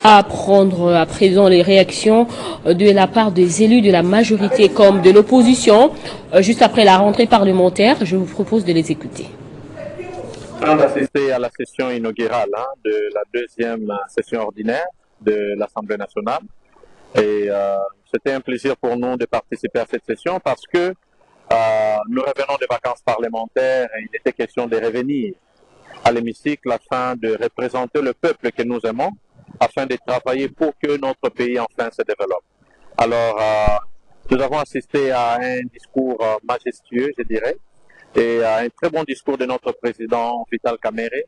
À prendre à présent les réactions de la part des élus de la majorité comme de l'opposition, juste après la rentrée parlementaire. Je vous propose de les écouter. On a assisté à la session inaugurale de la deuxième session ordinaire de l'Assemblée nationale. Et c'était un plaisir pour nous de participer à cette session parce que nous revenons des vacances parlementaires et il était question de revenir à l'hémicycle afin de représenter le peuple que nous aimons, afin de travailler pour que notre pays enfin se développe. Alors, nous avons assisté à un discours majestueux, je dirais, et à un très bon discours de notre président Vital Kamerhe.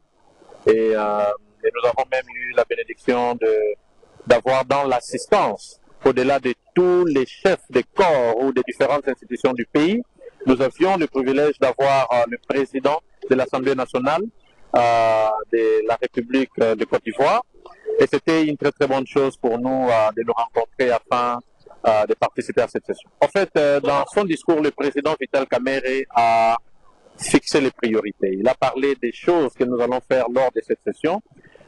Et nous avons même eu la bénédiction d'avoir dans l'assistance, au-delà de tous les chefs de corps ou des différentes institutions du pays, nous avions le privilège d'avoir le président de l'Assemblée nationale de la République de Côte d'Ivoire. Et c'était une très très bonne chose pour nous de nous rencontrer afin de participer à cette session. En fait, dans son discours, le président Vital Kamerhe a fixé les priorités. Il a parlé des choses que nous allons faire lors de cette session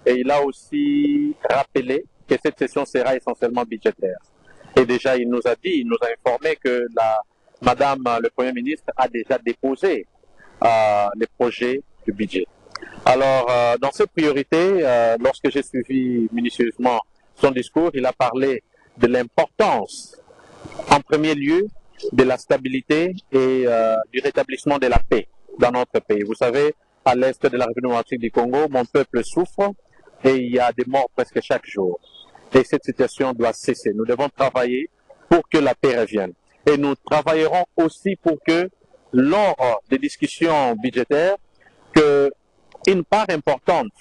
et il a aussi rappelé que cette session sera essentiellement budgétaire. Et déjà, il nous a dit, il nous a informé que Madame le Premier ministre a déjà déposé les projets du budget. Alors, dans ces priorités, lorsque j'ai suivi minutieusement son discours, il a parlé de l'importance, en premier lieu, de la stabilité et du rétablissement de la paix dans notre pays. Vous savez, à l'est de la République démocratique du Congo, mon peuple souffre et il y a des morts presque chaque jour. Et cette situation doit cesser. Nous devons travailler pour que la paix revienne. Et nous travaillerons aussi pour que, lors des discussions budgétaires, qu'une part importante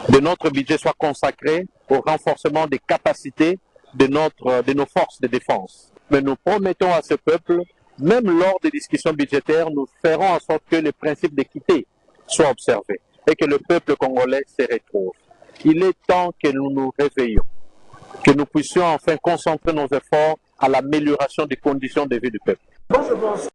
de notre budget soit consacrée au renforcement des capacités de nos forces de défense. Mais nous promettons à ce peuple, même lors des discussions budgétaires, nous ferons en sorte que les principes d'équité soient observés et que le peuple congolais se retrouve. Il est temps que nous nous réveillons, que nous puissions enfin concentrer nos efforts à l'amélioration des conditions de vie du peuple.